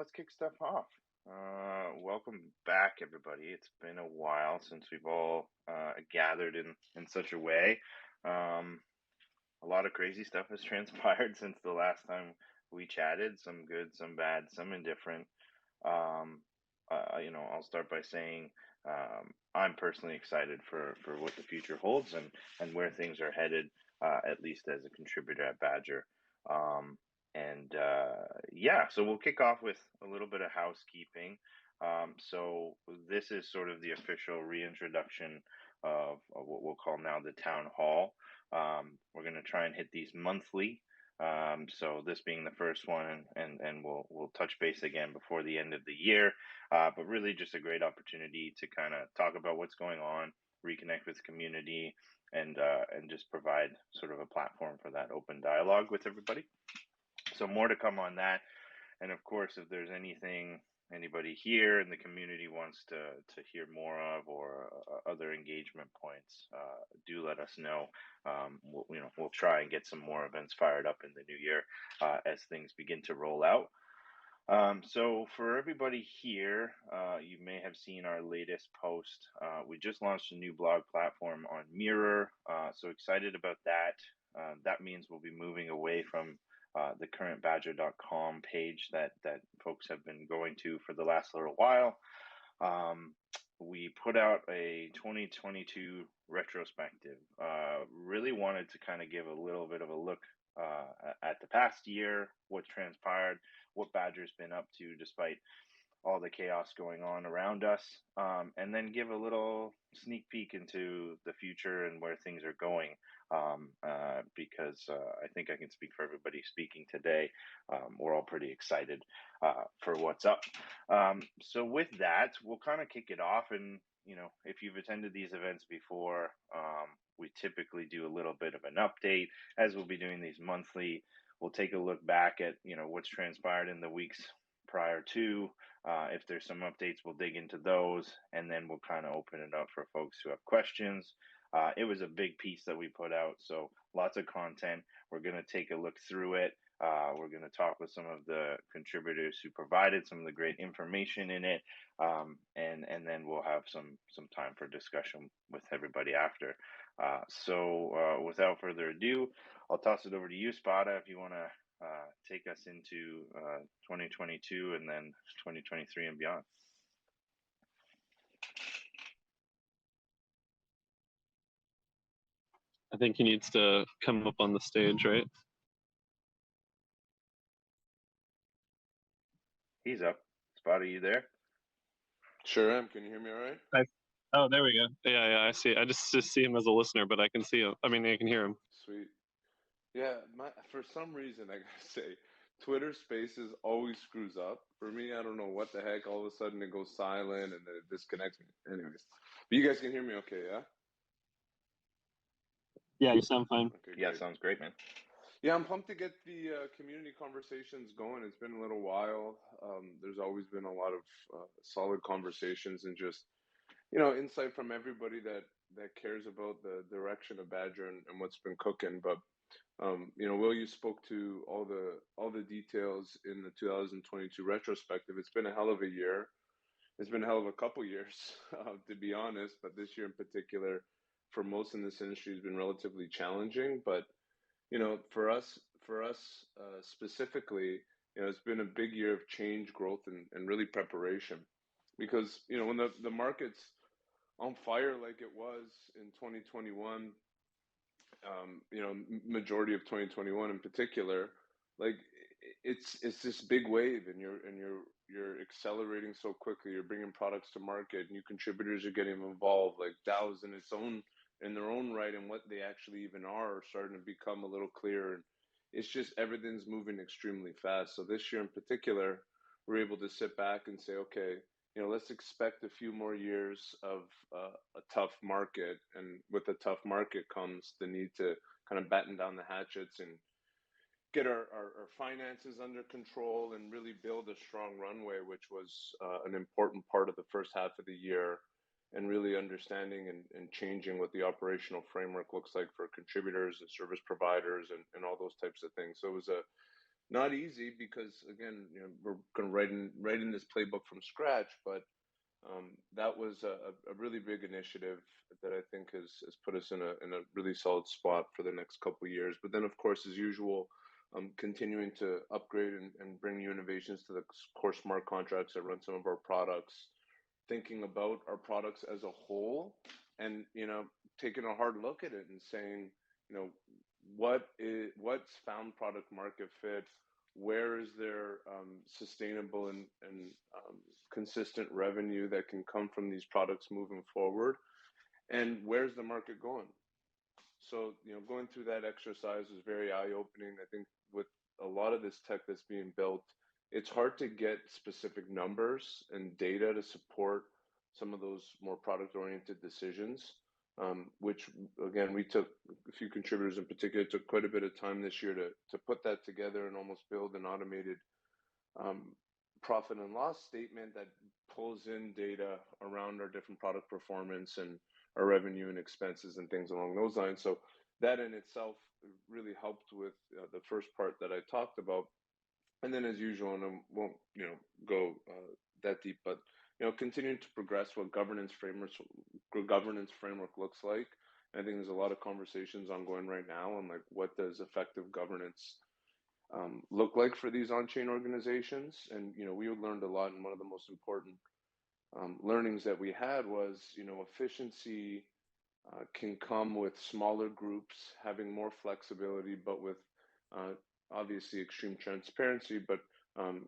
let's kick stuff off. Welcome back, everybody. It's been a while since we've all gathered in such a way. Um, a lot of crazy stuff has transpired since the last time we chatted. Some good, some bad, some indifferent. Um, I'll start by saying I'm personally excited for what the future holds and where things are headed, at least as a contributor at Badger. Um, so we'll kick off with a little bit of housekeeping. So this is sort of the official reintroduction of what we'll call now the town hall. We're going to try and hit these monthly. So this being the first one, and we'll touch base again before the end of the year. But really, just a great opportunity to kind of talk about what's going on, reconnect with community, and just provide sort of a platform for that open dialogue with everybody. So more to come on that. And of course, if there's anything anybody here in the community wants to hear more of or other engagement points, do let us know. We'll try and get some more events fired up in the new year as things begin to roll out. So for everybody here, you may have seen our latest post. We just launched a new blog platform on Mirror. So excited about that. That means we'll be moving away from the current badger.com page that folks have been going to for the last little while. We put out a 2022 retrospective. Really wanted to kind of give a little bit of a look at the past year, what transpired, what Badger's been up to despite all the chaos going on around us, and then give a little sneak peek into the future and where things are going. Because I think I can speak for everybody speaking today. We're all pretty excited for what's up. So with that, we'll kind of kick it off. And if you've attended these events before, we typically do a little bit of an update, as we'll be doing these monthly. We'll take a look back at what's transpired in the weeks prior to. If there's some updates, we'll dig into those, and then we'll kind of open it up for folks who have questions. It was a big piece that we put out, so lots of content. We're going to take a look through it. We're going to talk with some of the contributors who provided some of the great information in it, and then we'll have some time for discussion with everybody after. Without further ado, I'll toss it over to you, Spada, if you want to take us into 2022 and then 2023 and beyond. I think he needs to come up on the stage, right? He's up. Spot, are you there? Sure am. Can you hear me all right? Oh, there we go. Yeah, I see. I just see him as a listener, but I can see him. I mean, I can hear him. Sweet. Yeah, for some reason, I gotta say, Twitter Spaces always screws up. For me, I don't know what the heck. All of a sudden, it goes silent and then it disconnects me. Anyways, but you guys can hear me okay, yeah? Yeah, you sound fine. Okay, yeah, great. sounds great, man. Yeah, I'm pumped to get the community conversations going. It's been a little while. There's always been a lot of solid conversations and just insight from everybody that cares about the direction of Badger and what's been cooking. But Will, you spoke to all the details in the 2022 retrospective. It's been a hell of a year. It's been a hell of a couple years, to be honest. But this year in particular, for most in this industry, has been relatively challenging. But for us specifically, it's been a big year of change, growth, and really preparation. Because when the market's on fire like it was in 2021, majority of 2021 in particular, like it's this big wave, and you're accelerating so quickly. You're bringing products to market, new contributors are getting involved, like DAOs in their own right, and what they actually even are starting to become a little clearer. And it's just everything's moving extremely fast. So this year in particular, we're able to sit back and say, okay, let's expect a few more years of a tough market. And with a tough market comes the need to kind of batten down the hatchets and get our finances under control and really build a strong runway, which was an important part of the first half of the year, and really understanding and changing what the operational framework looks like for contributors and service providers and all those types of things. So it was Not easy because again, we're going to write in this playbook from scratch, but that was a really big initiative that I think has put us in a really solid spot for the next couple of years. But then, of course, as usual, continuing to upgrade and bring new innovations to the core smart contracts that run some of our products, thinking about our products as a whole, and taking a hard look at it and saying, you know, what's found product market fit, where is there sustainable and consistent revenue that can come from these products moving forward, and where's the market going. So going through that exercise was very eye-opening. I think with a lot of this tech that's being built, it's hard to get specific numbers and data to support some of those more product-oriented decisions, which again, we took, a few contributors in particular took quite a bit of time this year to put that together and almost build an automated um, profit and loss statement that pulls in data around our different product performance and our revenue and expenses and things along those lines. So that in itself really helped with the first part that I talked about. And then, as usual, and I won't go that deep, but continuing to progress what governance framework looks like. I think there's a lot of conversations ongoing right now on like what does effective governance look like for these on-chain organizations. And we learned a lot, and one of the most important learnings that we had was efficiency can come with smaller groups having more flexibility, but with uh, obviously extreme transparency, but um,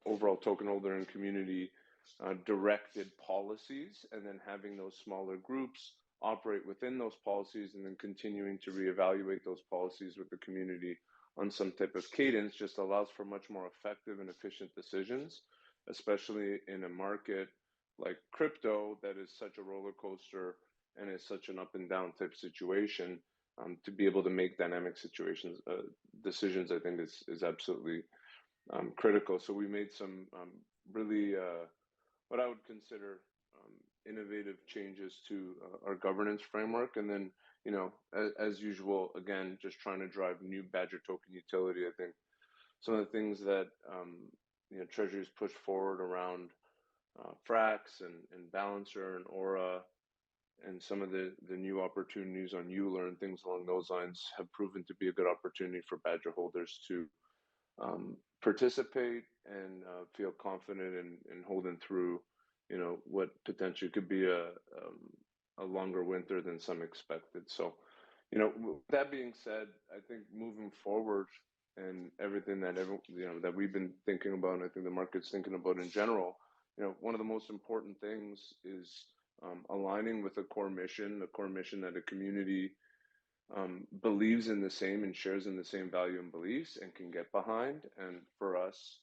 overall token holder and community directed policies, and then having those smaller groups operate within those policies, and then continuing to reevaluate those policies with the community on some type of cadence just allows for much more effective and efficient decisions, especially in a market like crypto that is such a roller coaster and is such an up and down type situation. To be able to make dynamic situations decisions, I think is absolutely critical. So we made some really what I would consider innovative changes to our governance framework, and then as usual, again, just trying to drive new Badger token utility. I think some of the things that Treasury's pushed forward around Frax and Balancer and Aura, and some of the new opportunities on Euler and things along those lines have proven to be a good opportunity for Badger holders to participate and feel confident in holding through, what potentially could be a longer winter than some expected. So, with that being said, I think moving forward and everything that we've been thinking about, and I think the market's thinking about in general, one of the most important things is aligning with the core mission that a community believes in the same and shares in the same value and beliefs and can get behind. And for us,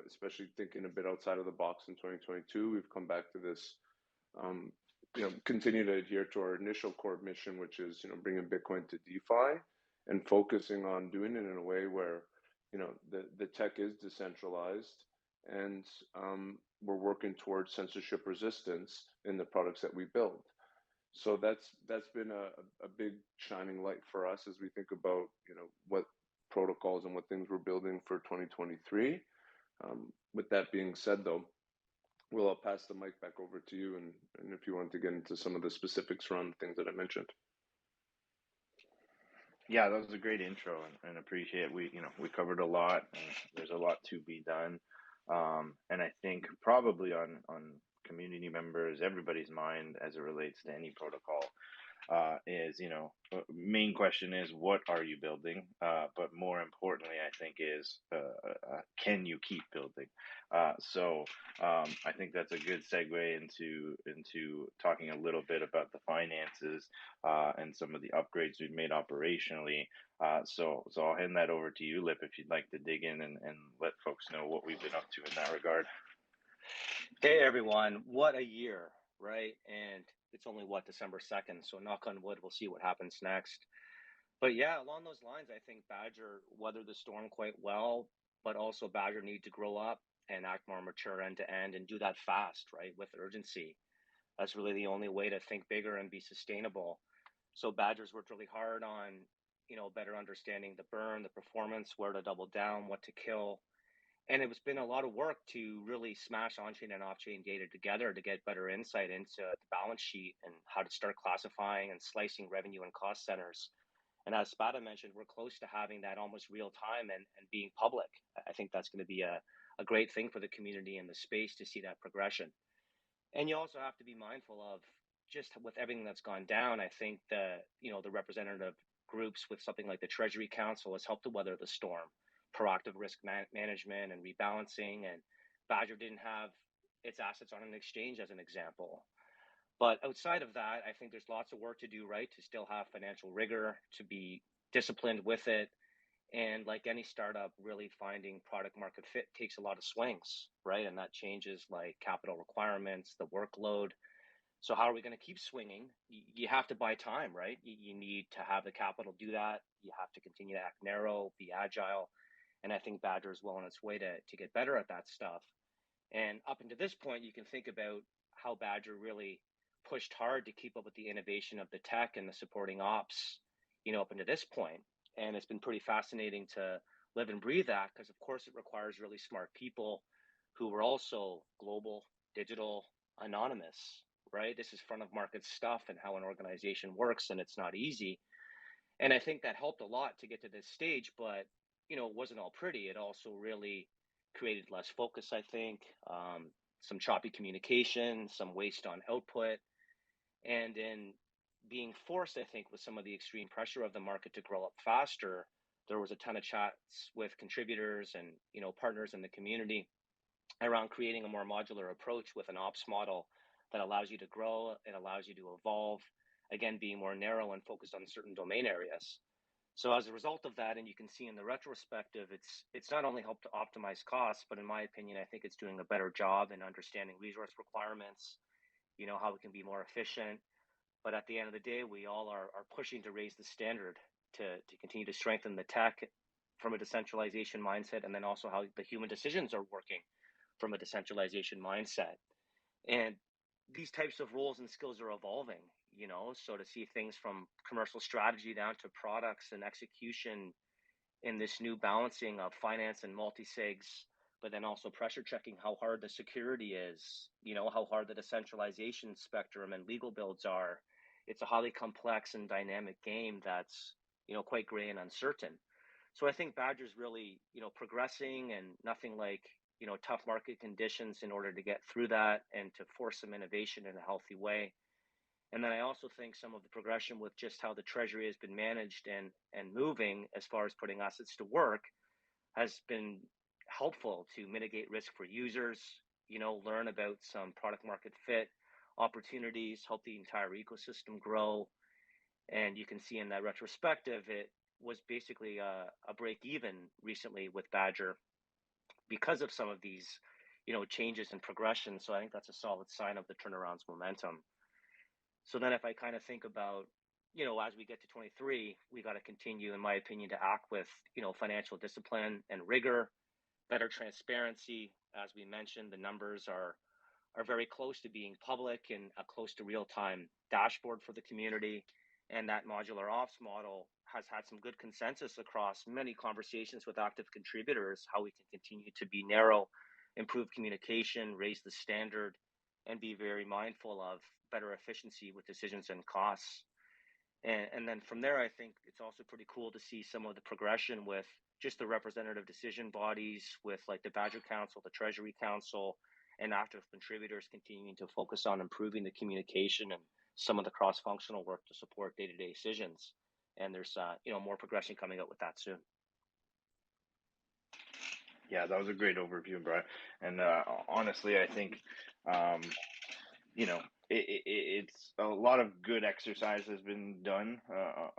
especially thinking a bit outside of the box in 2022, we've come back to this, continue to adhere to our initial core mission, which is, bringing Bitcoin to DeFi and focusing on doing it in a way where, the tech is decentralized, and we're working towards censorship resistance in the products that we build. So that's been a big shining light for us as we think about what protocols and what things we're building for 2023. With that being said, though, I'll pass the mic back over to you, and if you want to get into some of the specifics around the things that I mentioned. Yeah, that was a great intro, and appreciate we covered a lot, and there's a lot to be done. And I think probably on community members, everybody's mind as it relates to any protocol is, main question is, what are you building? But more importantly, I think is, can you keep building? I think that's a good segue into talking a little bit about the finances and some of the upgrades we've made operationally. So I'll hand that over to you, Lip, if you'd like to dig in and let folks know what we've been up to in that regard. Hey everyone, what a year, right? And it's only December 2nd, so knock on wood, we'll see what happens next. But yeah, along those lines, I think Badger weathered the storm quite well, but also Badger need to grow up and act more mature end to end and do that fast, right? With urgency. That's really the only way to think bigger and be sustainable. So Badger's worked really hard on, better understanding the burn, the performance, where to double down, what to kill. And it's been a lot of work to really smash on-chain and off-chain data together to get better insight into the balance sheet and how to start classifying and slicing revenue and cost centers. And as Spada mentioned, we're close to having that almost real time and being public. I think that's going to be a great thing for the community and the space to see that progression. And you also have to be mindful of just with everything that's gone down. I think the representative groups with something like the Treasury Council has helped to weather the storm, proactive risk management and rebalancing. And Badger didn't have its assets on an exchange as an example. But outside of that, I think there's lots of work to do, right? To still have financial rigor, to be disciplined with it. And like any startup, really finding product market fit takes a lot of swings, right? And that changes like capital requirements, the workload. So how are we going to keep swinging? You have to buy time, right? You need to have the capital do that. You have to continue to act narrow, be agile. And I think Badger is well on its way to get better at that stuff. And up until this point, you can think about how Badger really pushed hard to keep up with the innovation of the tech and the supporting ops, up until this point. And it's been pretty fascinating to live and breathe that because, of course, it requires really smart people who were also global, digital, anonymous, right? This is front of market stuff and how an organization works, and it's not easy. And I think that helped a lot to get to this stage, but it wasn't all pretty. It also really created less focus, I think, some choppy communication, some waste on output, and in being forced, I think, with some of the extreme pressure of the market to grow up faster, there was a ton of chats with contributors and partners in the community around creating a more modular approach with an ops model that allows you to grow, it allows you to evolve, again, being more narrow and focused on certain domain areas. So as a result of that, and you can see in the retrospective, it's not only helped to optimize costs, but in my opinion, I think it's doing a better job in understanding resource requirements, how we can be more efficient. But at the end of the day, we all are pushing to raise the standard to continue to strengthen the tech from a decentralization mindset, and then also how the human decisions are working from a decentralization mindset. And these types of roles and skills are evolving, so to see things from commercial strategy down to products and execution in this new balancing of finance and multi-sigs, but then also pressure checking how hard the security is, how hard the decentralization spectrum and legal builds are. It's a highly complex and dynamic game that's, quite gray and uncertain. So I think Badger's really, progressing and nothing like, tough market conditions in order to get through that and to force some innovation in a healthy way. And then I also think some of the progression with just how the treasury has been managed and moving as far as putting assets to work has been helpful to mitigate risk for users, learn about some product market fit opportunities, help the entire ecosystem grow. And you can see in that retrospective, it was basically a break even recently with Badger because of some of these, changes and progression. So I think that's a solid sign of the turnaround's momentum. So then if I kind of think about, as we get to 23, we got to continue, in my opinion, to act with, financial discipline and rigor, better transparency. As we mentioned, the numbers are very close to being public and a close to real-time dashboard for the community. And that modular ops model has had some good consensus across many conversations with active contributors, how we can continue to be narrow, improve communication, raise the standard, and be very mindful of better efficiency with decisions and costs. And then from there, I think it's also pretty cool to see some of the progression with just the representative decision bodies, with like the Badger Council, the Treasury Council, and active contributors continuing to focus on improving the communication and some of the cross-functional work to support day-to-day decisions. And there's more progression coming out with that soon. Yeah, that was a great overview, Brian. And honestly, I think it's a lot of good exercise has been done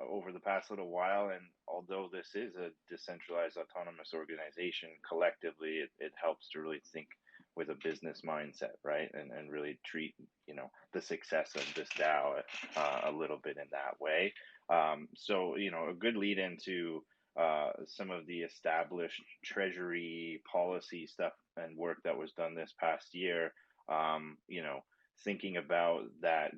over the past little while. And although this is a decentralized autonomous organization, collectively, it helps to really think with a business mindset, right? And really treat, the success of this DAO a little bit in that way. So, a good lead into some of the established treasury policy stuff and work that was done this past year, thinking about that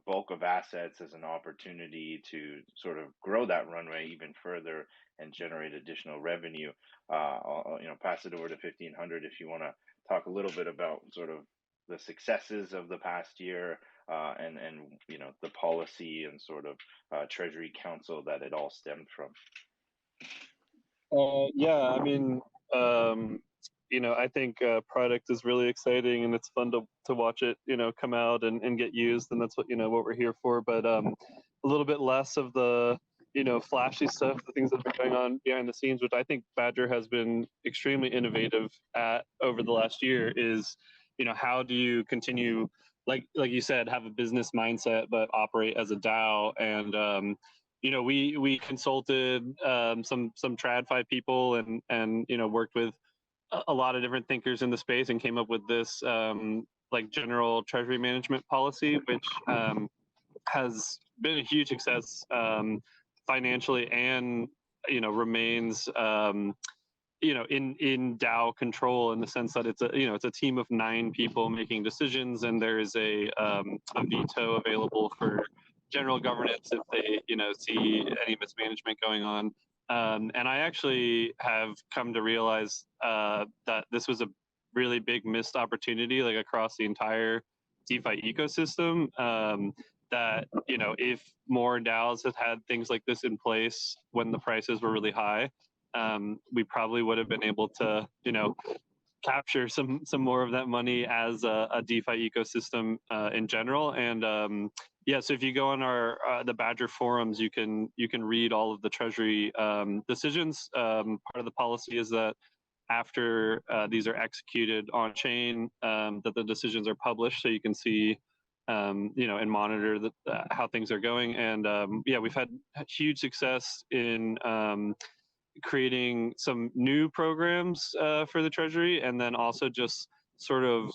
bulk of assets as an opportunity to sort of grow that runway even further and generate additional revenue. I'll pass it over to 1500 if you want to talk a little bit about sort of the successes of the past year, and the policy and sort of Treasury Council that it all stemmed from. Yeah, I mean, I think product is really exciting, and it's fun to watch it, come out and get used, and that's what we're here for. But a little bit less of the, flashy stuff, the things that have been going on behind the scenes, which I think Badger has been extremely innovative at over the last year, is, how do you continue, like you said, have a business mindset but operate as a DAO, and we consulted some TradFi people and worked with a lot of different thinkers in the space and came up with this like general treasury management policy, which has been a huge success financially, and remains in DAO control, in the sense that it's a team of 9 people making decisions, and there is a veto available for general governance if they see any mismanagement going on. And I actually have come to realize that this was a really big missed opportunity, like across the entire DeFi ecosystem. That if more DAOs had things like this in place when the prices were really high, we probably would have been able to, capture some more of that money as a DeFi ecosystem in general. And yeah, so if you go on our the Badger forums, you can read all of the Treasury decisions. Part of the policy is that after these are executed on chain, that the decisions are published, so you can see and monitor how things are going. And yeah, we've had huge success in creating some new programs for the Treasury, and then also just sort of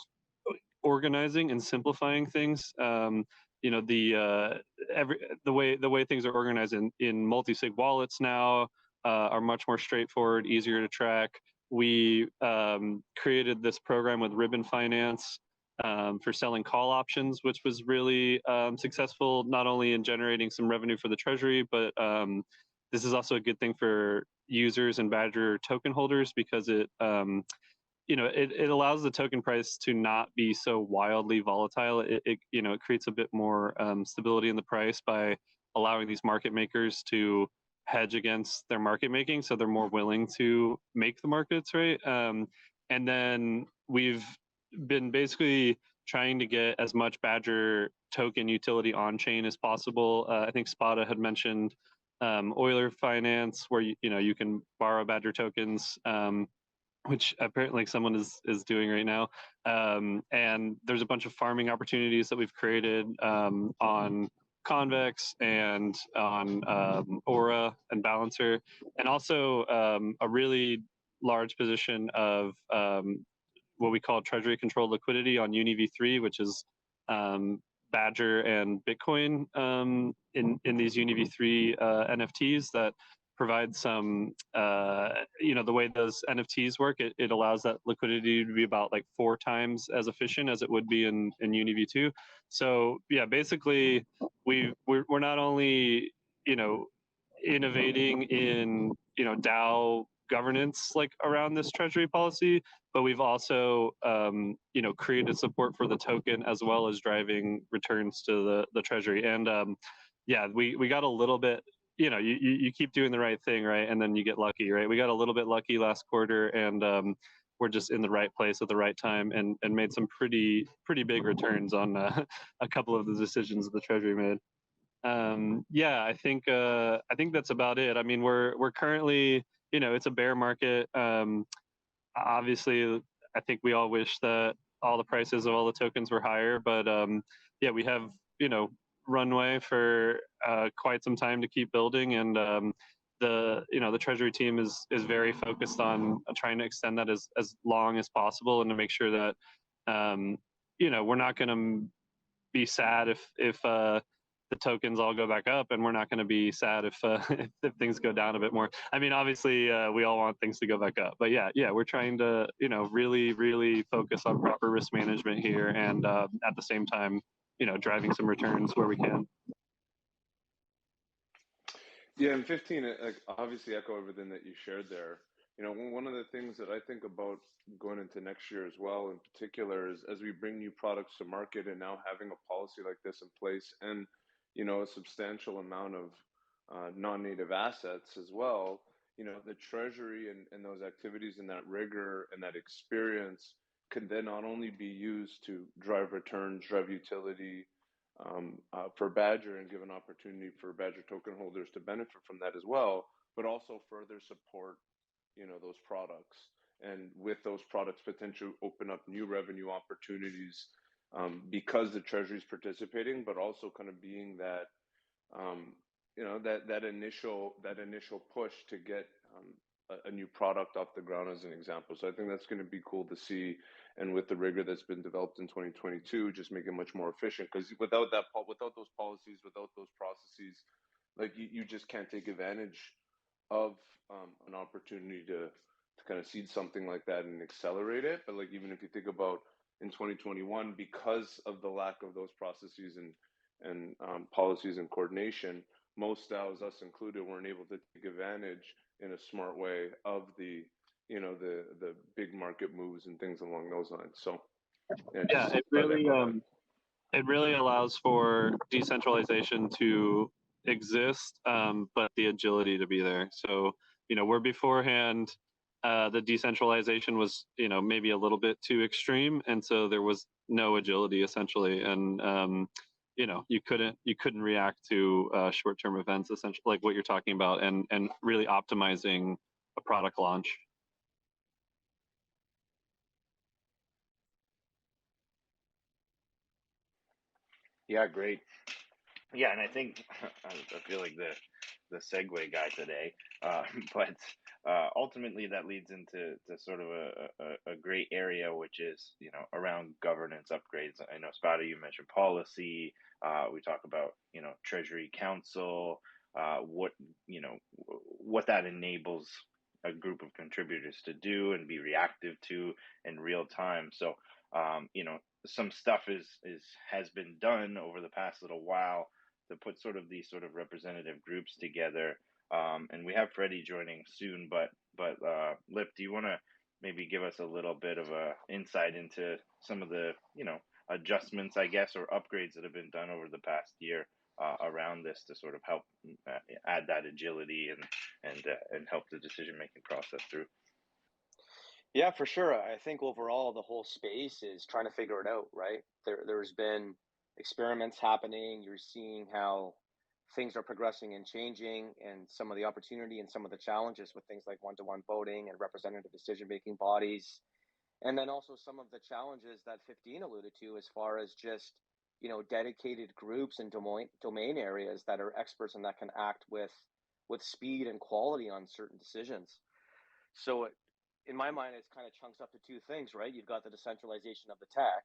organizing and simplifying things. The way things are organized in multi-sig wallets now are much more straightforward, easier to track. We created this program with Ribbon Finance for selling call options, which was really successful, not only in generating some revenue for the Treasury, but this is also a good thing for users and Badger token holders, because it allows the token price to not be so wildly volatile. It creates a bit more stability in the price by allowing these market makers to hedge against their market making, so they're more willing to make the markets, right? And then we've been basically trying to get as much Badger token utility on chain as possible. I think Spada had mentioned Euler Finance, where you can borrow Badger tokens, which apparently someone is doing right now. And there's a bunch of farming opportunities that we've created on Convex and on Aura and Balancer, and also a really large position of what we call treasury controlled liquidity on UniV3, which is Badger and Bitcoin in these UniV3 NFTs that provide some, the way those NFTs work, it allows that liquidity to be about like 4 times as efficient as it would be in UniV2. So yeah, basically we're not only, innovating in, DAO governance like around this treasury policy, but we've also created support for the token, as well as driving returns to the treasury. And yeah, we got a little bit, you keep doing the right thing, right, and then you get lucky, right? We got a little bit lucky last quarter, and we're just in the right place at the right time, and made some pretty big returns on a couple of the decisions the treasury made. Yeah, I think that's about it. I mean, we're currently, it's a bear market. Obviously, I think we all wish that all the prices of all the tokens were higher, but yeah, we have runway for quite some time to keep building, and the treasury team is very focused on trying to extend that as long as possible, and to make sure that we're not going to be sad if the tokens all go back up, and we're not going to be sad if if things go down a bit more. I mean, obviously, we all want things to go back up, but yeah, we're trying to really focus on proper risk management here, and at the same time, driving some returns where we can. Yeah, and 15, like, obviously echo everything that you shared there. One of the things that I think about going into next year as well, in particular, is as we bring new products to market and now having a policy like this in place and, a substantial amount of non-native assets as well, the treasury and those activities and that rigor and that experience can then not only be used to drive returns, drive utility, for Badger and give an opportunity for Badger token holders to benefit from that as well, but also further support, those products. And with those products, potentially open up new revenue opportunities because the Treasury is participating, but also kind of being that, that initial push to get a new product off the ground as an example. So I think that's going to be cool to see, and with the rigor that's been developed in 2022, just make it much more efficient. Because without those policies, without those processes, like you just can't take advantage of an opportunity to kind of seed something like that and accelerate it. But like even if you think about in 2021, because of the lack of those processes and policies and coordination, most DAOs, us included, weren't able to take advantage in a smart way of the big market moves and things along those lines. So yeah, it really allows for decentralization to exist, but the agility to be there. So where beforehand the decentralization was maybe a little bit too extreme, and so there was no agility essentially, and you couldn't react to short-term events, essentially, like what you're talking about, and really optimizing a product launch. Yeah, great. Yeah, and I think I feel like the segue guy today, but ultimately that leads into sort of a great area, which is around governance upgrades. I know, Spada, you mentioned policy. We talk about Treasury Council, what what that enables a group of contributors to do and be reactive to in real time. So some stuff has been done over the past little while to put sort of these sort of representative groups together. And we have Freddie joining soon, but Lip, do you want to maybe give us a little bit of a insight into some of the adjustments, I guess, or upgrades that have been done over the past year around this to sort of help add that agility and help the decision making process through? Yeah, for sure. I think overall the whole space is trying to figure it out, right? There's been experiments happening. You're seeing how things are progressing and changing, and some of the opportunity and some of the challenges with things like one-to-one voting and representative decision-making bodies. And then also some of the challenges that 15 alluded to as far as just, dedicated groups and domain areas that are experts and that can act with speed and quality on certain decisions. So in my mind, it's kind of chunks up to two things, right? You've got the decentralization of the tech,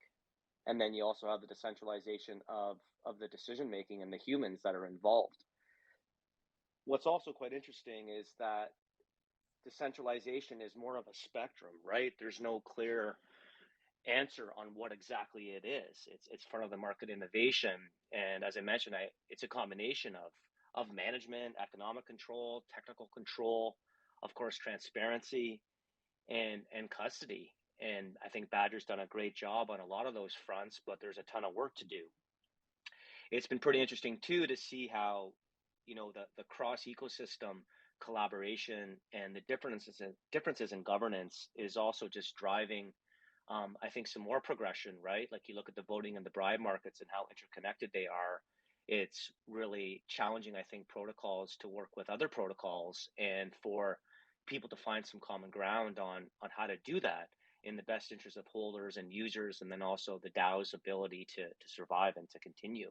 and then you also have the decentralization of the decision making and the humans that are involved. What's also quite interesting is that decentralization is more of a spectrum, right? There's no clear answer on what exactly it is. It's front of the market innovation, and as I mentioned, it's a combination of management, economic control, technical control, of course, transparency, and custody. And I think Badger's done a great job on a lot of those fronts, but there's a ton of work to do. It's been pretty interesting too to see how the cross ecosystem collaboration and the differences in governance is also just driving I think some more progression, right? Like you look at the voting and the bribe markets and how interconnected they are. It's really challenging, I think, protocols to work with other protocols and for people to find some common ground on how to do that in the best interest of holders and users, and then also the DAO's ability to survive and to continue.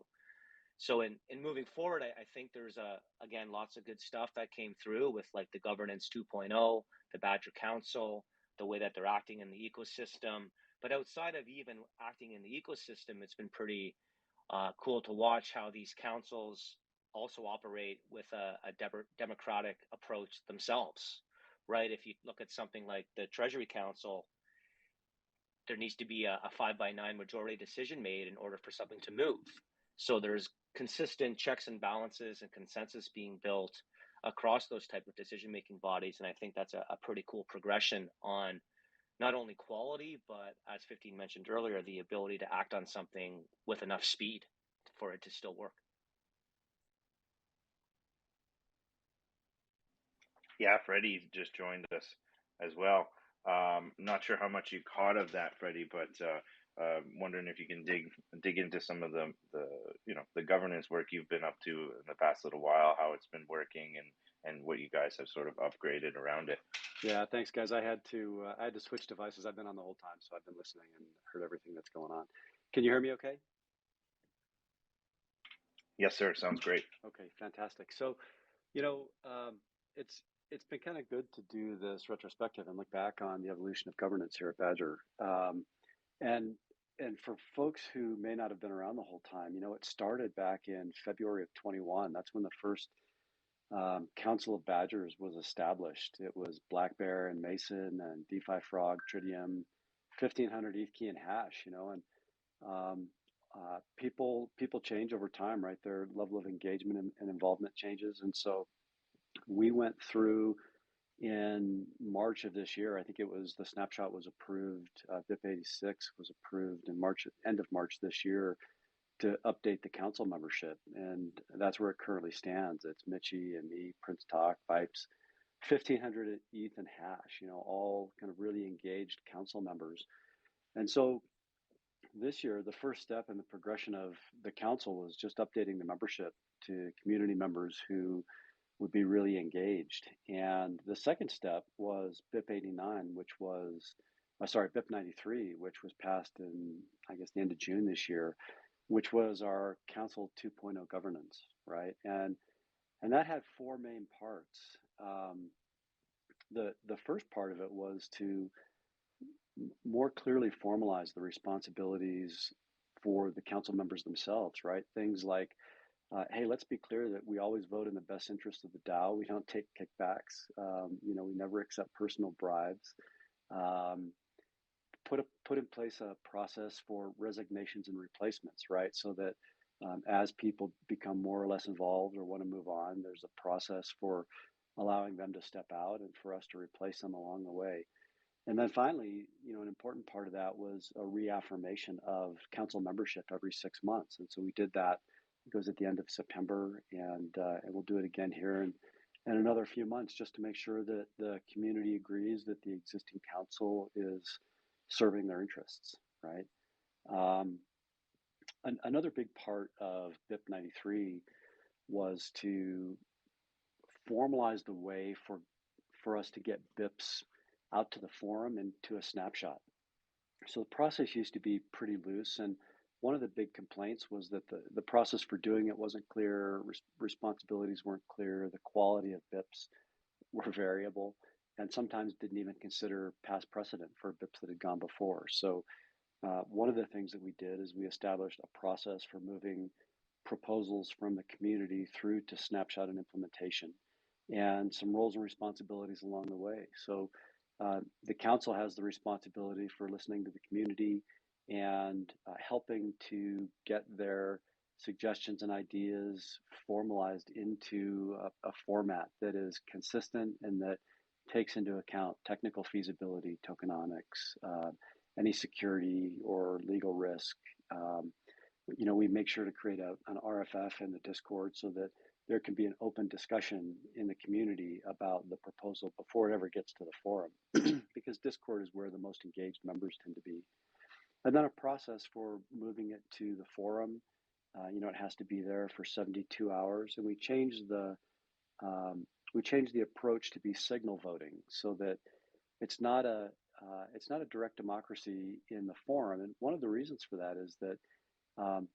So in moving forward, I think there's again lots of good stuff that came through with like the governance 2.0, the Badger Council, the way that they're acting in the ecosystem. But outside of even acting in the ecosystem, it's been pretty cool to watch how these councils also operate with a democratic approach themselves, right? If you look at something like the Treasury Council, there needs to be a 5-by-9 majority decision made in order for something to move. So there's consistent checks and balances and consensus being built across those type of decision-making bodies. And I think that's a pretty cool progression on not only quality, but as 15 mentioned earlier, the ability to act on something with enough speed for it to still work. Yeah, Freddie just joined us as well. Not sure how much you caught of that, Freddie, but wondering if you can dig into some of the governance work you've been up to in the past little while, how it's been working, and what you guys have sort of upgraded around it. Yeah, thanks, guys. I had to switch devices. I've been on the whole time, so I've been listening and heard everything that's going on. Can you hear me okay? Yes, sir. Sounds great. Okay, fantastic. So, you know, it's been kind of good to do this retrospective and look back on the evolution of governance here at Badger. And and for folks who may not have been around the whole time, it started back in February of 21. That's when the first Council of Badgers was established. It was Black Bear and Mason and DeFi Frog, Tritium, 1500 ETH key and hash, and um, people change over time, right? Their level of engagement and involvement changes. And so we went through in March of this year. I think it was the snapshot was approved. BIP 86 was approved in March, end of March this year, to update the council membership, and that's where it currently stands. It's Mitchie and me, Prince Talk, Vipes, 1500 ETH and hash. All kind of really engaged council members. And so this year, the first step in the progression of the council was just updating the membership to community members who would be really engaged. And the second step was BIP 89, which was, BIP 93, which was passed in, I guess, the end of June this year, which was our Council 2.0 governance, right? And that had four main parts. The first part of it was to more clearly formalize the responsibilities for the council members themselves, right? Things like, hey, let's be clear that we always vote in the best interest of the DAO. We don't take kickbacks. We never accept personal bribes. Put in place a process for resignations and replacements, right? So that as people become more or less involved or want to move on, there's a process for allowing them to step out and for us to replace them along the way. And then finally, an important part of that was a reaffirmation of council membership every 6 months. And so we did that. It goes at the end of September, and we'll do it again here in another few months, just to make sure that the community agrees that the existing council is serving their interests, right? Another big part of BIP 93 was to formalize the way for us to get BIPs out to the forum and to a snapshot. So the process used to be pretty loose, and one of the big complaints was that the process for doing it wasn't clear, responsibilities weren't clear, the quality of BIPs were variable, and sometimes didn't even consider past precedent for BIPs that had gone before. So one of the things that we did is we established a process for moving proposals from the community through to snapshot and implementation, and some roles and responsibilities along the way. So the council has the responsibility for listening to the community and helping to get their suggestions and ideas formalized into a format that is consistent and that takes into account technical feasibility, tokenomics, any security or legal risk. We make sure to create an RFF in the Discord so that there can be an open discussion in the community about the proposal before it ever gets to the forum, because Discord is where the most engaged members tend to be. And then a process for moving it to the forum. It has to be there for 72 hours, and we changed the approach to be signal voting so that it's not a direct democracy in the forum. And one of the reasons for that is that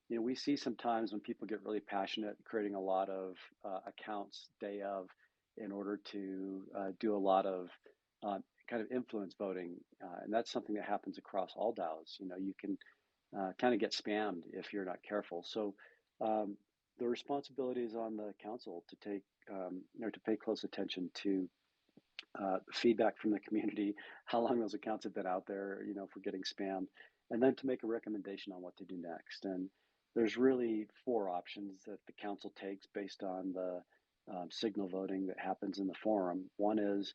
we see sometimes when people get really passionate, creating a lot of accounts day of in order to do a lot of kind of influence voting, and that's something that happens across all DAOs. You can kind of get spammed if you're not careful. So the responsibility is on the council to take, to pay close attention to feedback from the community, how long those accounts have been out there, for getting spammed, and then to make a recommendation on what to do next. And there's really four options that the council takes based on the signal voting that happens in the forum. One is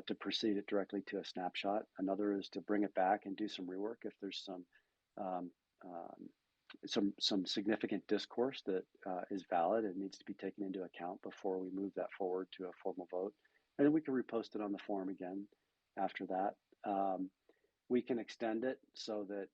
to proceed it directly to a snapshot. Another is to bring it back and do some rework if there's um, some significant discourse that is valid and needs to be taken into account before we move that forward to a formal vote. And then we can repost it on the forum again after that. We can extend it so that,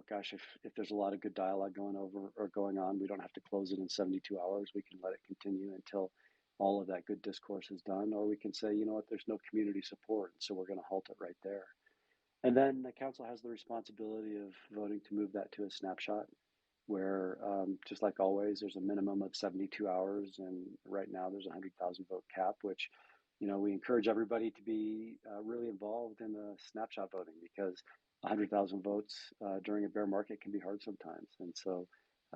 gosh, if there's a lot of good dialogue going on, we don't have to close it in 72 hours. We can let it continue until all of that good discourse is done. Or we can say, you know what, there's no community support, so we're going to halt it right there. And then the council has the responsibility of voting to move that to a snapshot where, just like always, there's a minimum of 72 hours. And right now there's a 100,000 vote cap, which, we encourage everybody to be really involved in the snapshot voting, because 100,000 votes during a bear market can be hard sometimes. And so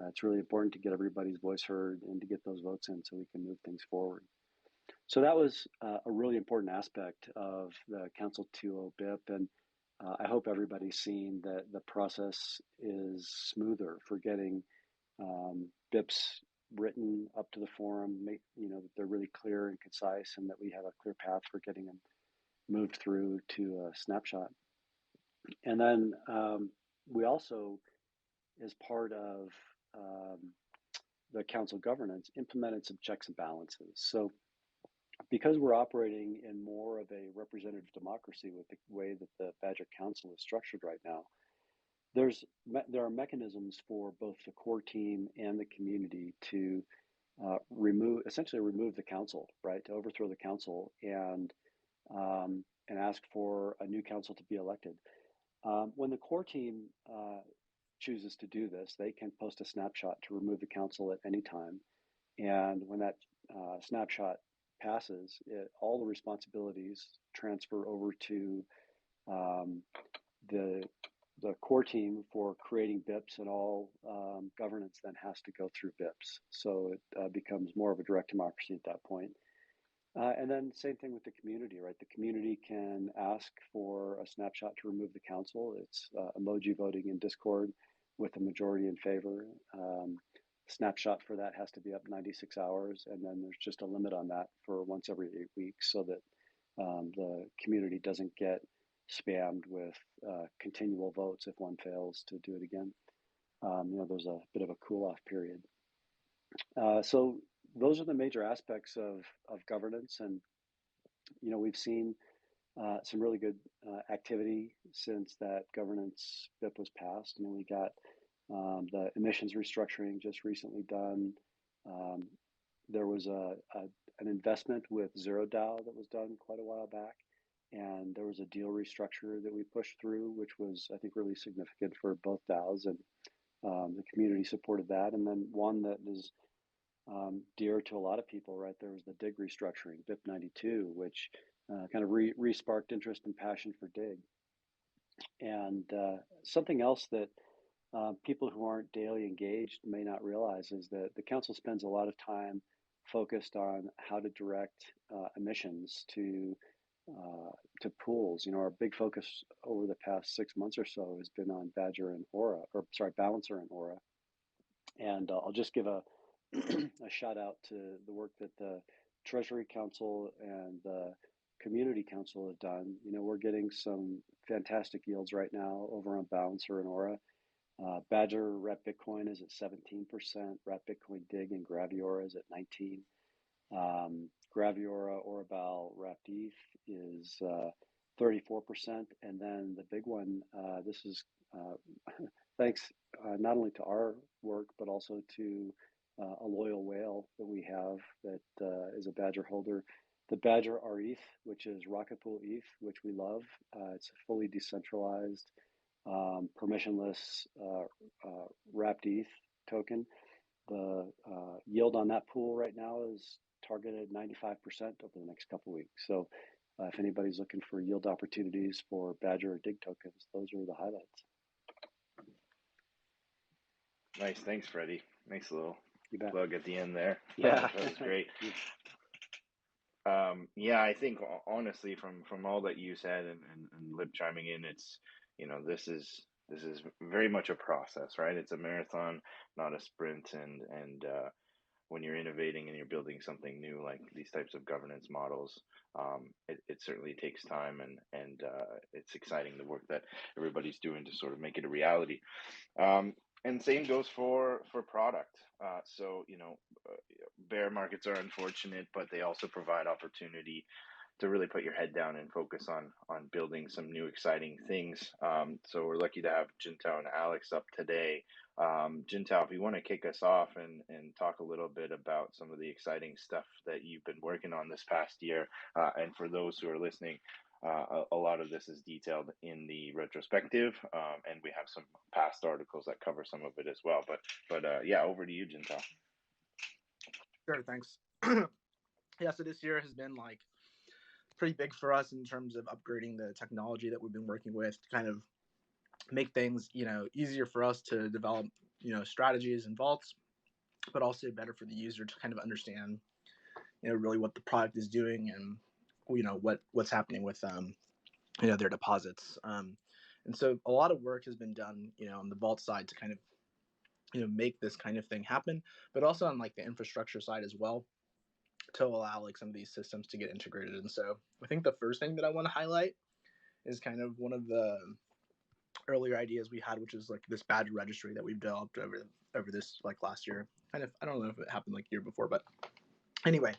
it's really important to get everybody's voice heard and to get those votes in so we can move things forward. So that was a really important aspect of the Council 2.0 BIP. And I hope everybody's seen that the process is smoother for getting BIPs written up to the forum, that they're really clear and concise, and that we have a clear path for getting them moved through to a snapshot. And then we also, as part of the council governance, implemented some checks and balances. So because we're operating in more of a representative democracy with the way that the Badger Council is structured right now, there are mechanisms for both the core team and the community to essentially remove the council, right? To overthrow the council and ask for a new council to be elected. When the core team chooses to do this, they can post a snapshot to remove the council at any time. And when that snapshot passes, all the responsibilities transfer over to the core team for creating BIPs, and all governance then has to go through BIPs. So it becomes more of a direct democracy at that point. And then same thing with the community, right? The community can ask for a snapshot to remove the council. It's emoji voting in Discord with a majority in favor. Snapshot for that has to be up 96 hours. And then there's just a limit on that for once every 8 weeks, so that the community doesn't get spammed with continual votes if one fails to do it again. There's a bit of a cool-off period. So those are the major aspects of governance. And, we've seen some really good activity since that governance BIP was passed. We got the emissions restructuring just recently done. There was an investment with ZeroDAO that was done quite a while back. And there was a deal restructure that we pushed through, which was, I think, really significant for both DAOs, and the community supported that. And then one that is dear to a lot of people, right? There was the DIG restructuring, BIP 92, which kind of re-sparked interest and passion for DIG. And something else that people who aren't daily engaged may not realize is that the council spends a lot of time focused on how to direct emissions to pools. Our big focus over the past 6 months or so has been on Badger and Aura, Balancer and Aura. And I'll just give a shout out to the work that the Treasury Council and the Community Council have done. We're getting some fantastic yields right now over on Balancer and Aura. Badger Wrap Bitcoin is at 17%, Wrap Bitcoin Dig and Graviora is at 19%. Graviora Orabal Wrapped ETH is 34%. And then the big one, this is thanks not only to our work, but also to a loyal whale that we have that is a Badger holder. The Badger RETH, which is Rocket Pool ETH, which we love. It's a fully decentralized, permissionless wrapped ETH token. The yield on that pool right now is targeted 95% over the next couple of weeks. So if anybody's looking for yield opportunities for Badger or Dig tokens, those are the highlights. Nice. Thanks, Freddie. Nice little You bet. plug at the end there. Yeah. That was great. Yeah, I think honestly, from all that you said and Lib chiming in, it's this is very much a process, right? It's a marathon, not a sprint, and when you're innovating and you're building something new like these types of governance models, it certainly takes time and it's exciting the work that everybody's doing to sort of make it a reality. Um, and same goes for product. So bear markets are unfortunate, but they also provide opportunity to really put your head down and focus on building some new exciting things. So we're lucky to have Jintao and Alex up today. Jintao, if you want to kick us off and talk a little bit about some of the exciting stuff that you've been working on this past year, and for those who are listening, a lot of this is detailed in the retrospective, and we have some past articles that cover some of it as well. But yeah, over to you, Jintao. Sure, thanks. Yeah, so this year has been like pretty big for us in terms of upgrading the technology that we've been working with to kind of make things, easier for us to develop, strategies and vaults, but also better for the user to kind of understand, really what the product is doing and what's happening with their deposits. And so a lot of work has been done, on the vault side to kind of make this kind of thing happen, but also on like the infrastructure side as well to allow like some of these systems to get integrated. And so I think the first thing that I want to highlight is kind of one of the earlier ideas we had, which is like this badge registry that we've developed over this like last year. Kind of, I don't know if it happened like year before, but anyway,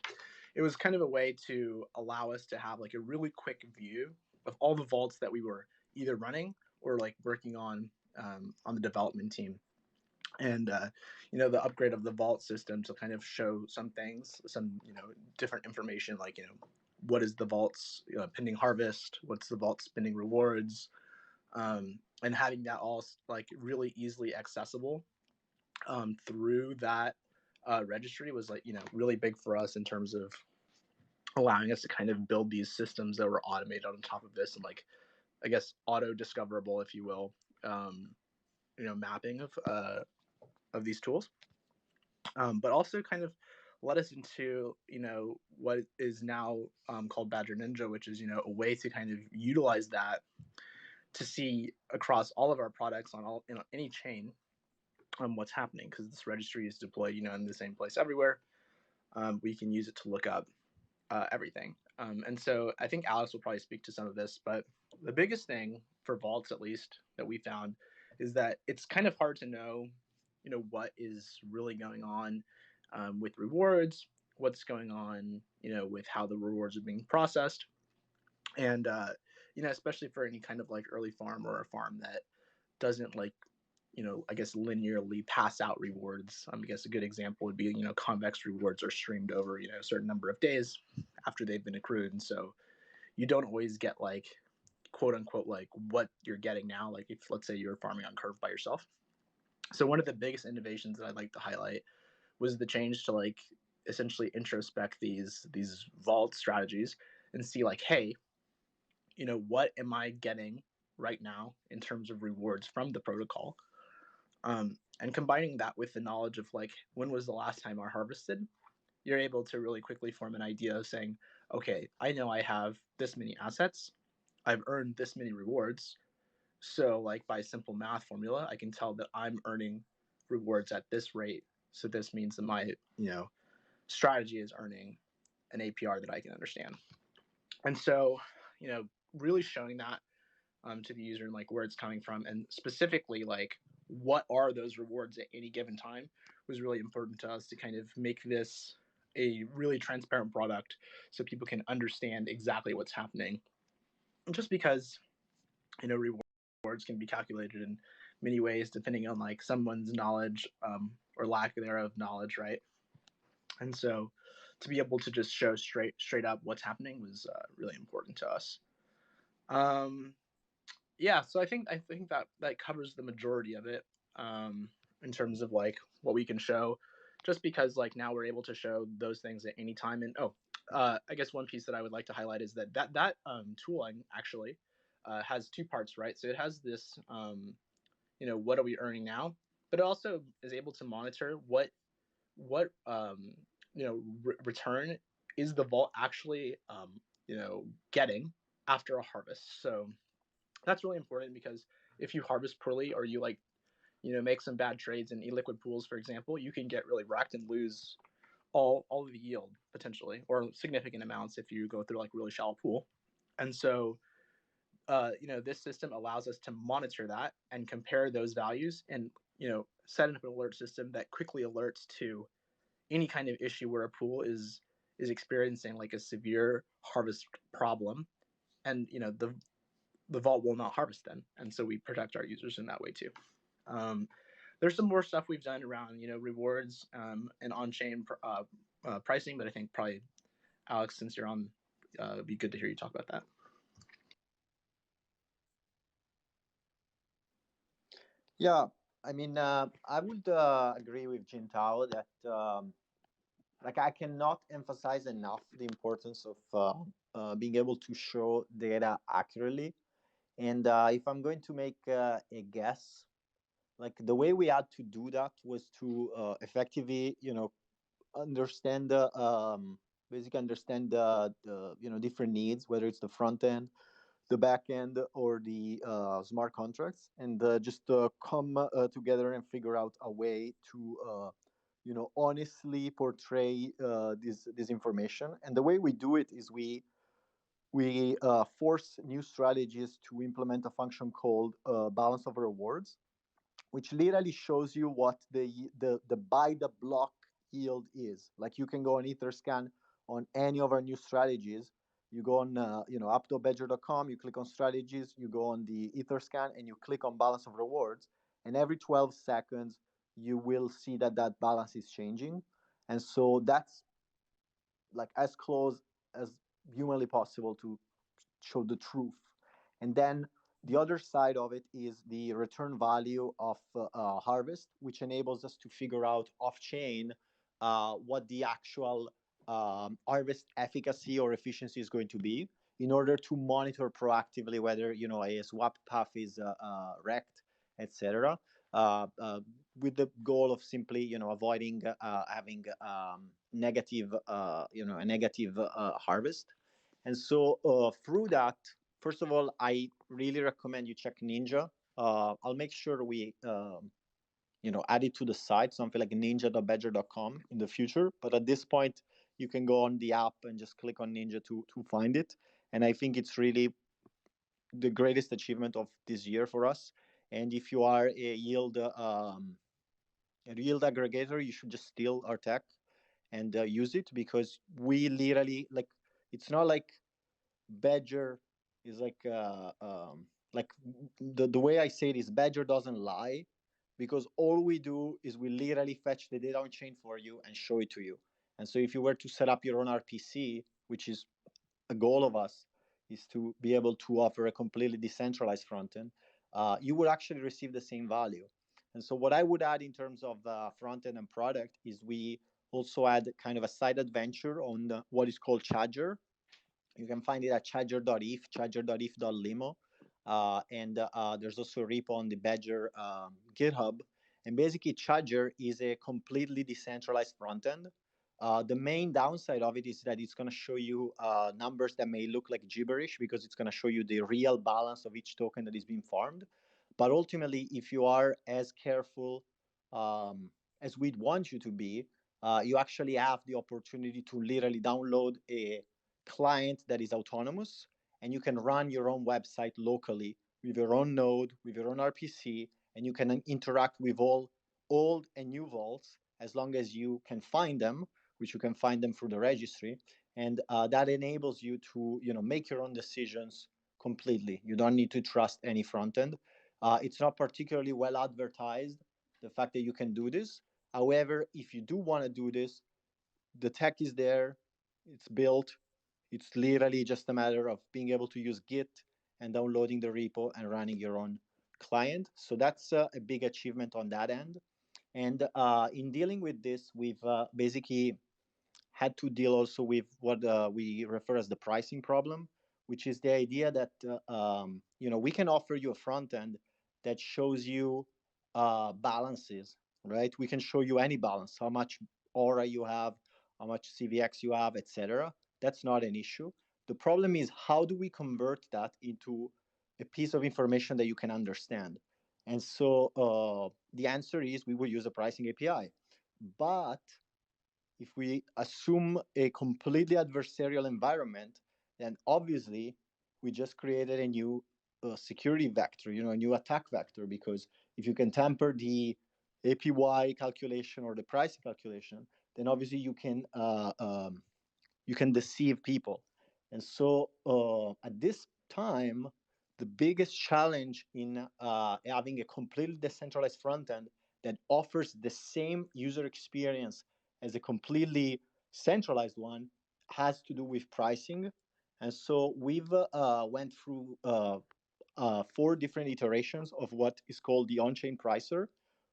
it was kind of a way to allow us to have like a really quick view of all the vaults that we were either running or like working on the development team. And the upgrade of the vault system to kind of show some things, some different information, like what is the vault's pending harvest, what's the vault's pending rewards, and having that all like really easily accessible through that registry was like really big for us in terms of allowing us to kind of build these systems that were automated on top of this and like I guess auto discoverable, if you will, mapping of these tools, but also kind of led us into what is now called Badger Ninja, which is a way to kind of utilize that to see across all of our products on all any chain what's happening, because this registry is deployed in the same place everywhere. We can use it to look up everything. And so I think Alex will probably speak to some of this, but the biggest thing for vaults, at least that we found, is that it's kind of hard to know, what is really going on with rewards, what's going on, with how the rewards are being processed, and especially for any kind of like early farm or a farm that doesn't like I guess linearly pass out rewards. I guess a good example would be convex rewards are streamed over a certain number of days after they've been accrued, and so you don't always get like quote unquote like what you're getting now. Like if let's say you're farming on Curve by yourself. So one of the biggest innovations that I'd like to highlight was the change to like essentially introspect these vault strategies and see like, hey, what am I getting right now in terms of rewards from the protocol, and combining that with the knowledge of like when was the last time I harvested, you're able to really quickly form an idea of saying, okay, I know I have this many assets, I've earned this many rewards, so like by simple math formula I can tell that I'm earning rewards at this rate, so this means that my strategy is earning an APR that I can understand. And so really showing that to the user and like where it's coming from, and specifically like what are those rewards at any given time was really important to us to kind of make this a really transparent product so people can understand exactly what's happening. And just because rewards can be calculated in many ways depending on like someone's knowledge or lack thereof knowledge, right? And so to be able to just show straight up what's happening was really important to us. um, yeah, so I think that covers the majority of it, in terms of like what we can show, just because like now we're able to show those things at any time. And I guess one piece that I would like to highlight is that tooling actually has two parts, right? So it has this what are we earning now, but it also is able to monitor what return is the vault actually getting after a harvest. So that's really important because if you harvest poorly or you make some bad trades in illiquid pools, for example, you can get really wrecked and lose all of the yield potentially, or significant amounts if you go through like really shallow pool. And so this system allows us to monitor that and compare those values, and set up an alert system that quickly alerts to any kind of issue where a pool is experiencing like a severe harvest problem, and the vault will not harvest then, and so we protect our users in that way too. um, there's some more stuff we've done around rewards and on-chain pricing, but I think probably Alex, since you're on, it'd be good to hear you talk about that. Yeah, I mean, I would agree with Jintao that like I cannot emphasize enough the importance of being able to show data accurately. And if I'm going to make a guess, like the way we had to do that was to effectively, understand basically understand the different needs, whether it's the front end, the back end, or the smart contracts, and just come together and figure out a way to honestly portray this information. And the way we do it is we force new strategies to implement a function called balance of rewards, which literally shows you what the by the block yield is. Like you can go on Etherscan on any of our new strategies. You go on app.badger.com, you click on strategies, you go on the Etherscan, and you click on balance of rewards, and every 12 seconds you will see that that balance is changing. And so that's like as close as humanly possible to show the truth. And then the other side of it is the return value of harvest, which enables us to figure out off chain what the actual harvest efficacy or efficiency is going to be, in order to monitor proactively whether a swap path is wrecked, etc. Uh, uh, with the goal of simply avoiding having negative a negative harvest. And so through that, first of all, I really recommend you check Ninja. I'll make sure we add it to the site, something like ninja.badger.com in the future. But at this point, you can go on the app and just click on Ninja to find it. And I think it's really the greatest achievement of this year for us. And if you are a yield aggregator, you should just steal our tech and use it, because we literally, like, it's not like Badger is like the way I say it is Badger doesn't lie, because all we do is we literally fetch the data on chain for you and show it to you. And so if you were to set up your own RPC, which is a goal of us, is to be able to offer a completely decentralized front end, you would actually receive the same value. And so what I would add in terms of front end and product is we also add kind of a side adventure on what is called Charger. You can find it at charger.eth, charger.eth.limo. And there's also a repo on the Badger GitHub. And basically, Charger is a completely decentralized front end. The main downside of it is that it's going to show you numbers that may look like gibberish, because it's going to show you the real balance of each token that is being farmed. But ultimately, if you are as careful as we'd want you to be, you actually have the opportunity to literally download a client that is autonomous, and you can run your own website locally with your own node, with your own RPC, and you can interact with all old and new vaults as long as you can find them, which you can find them through the registry. And that enables you to make your own decisions completely. You don't need to trust any front end. It's not particularly well advertised, the fact that you can do this. However, if you do want to do this, the tech is there, it's built. It's literally just a matter of being able to use Git and downloading the repo and running your own client. So that's a big achievement on that end. And in dealing with this, we've basically had to deal also with what we refer as the pricing problem, which is the idea that we can offer you a front end that shows you balances, right? We can show you any balance, how much aura you have, how much CVX you have, etc. That's not an issue. The problem is how do we convert that into a piece of information that you can understand? And so the answer is we will use a pricing API. But if we assume a completely adversarial environment, then obviously we just created a new security vector, a new attack vector, because if you can tamper the APY calculation or the pricing calculation, then obviously you can deceive people. And so at this time, the biggest challenge in having a completely decentralized front end that offers the same user experience as a completely centralized one has to do with pricing. And so we've went through 4 different iterations of what is called the on-chain pricer,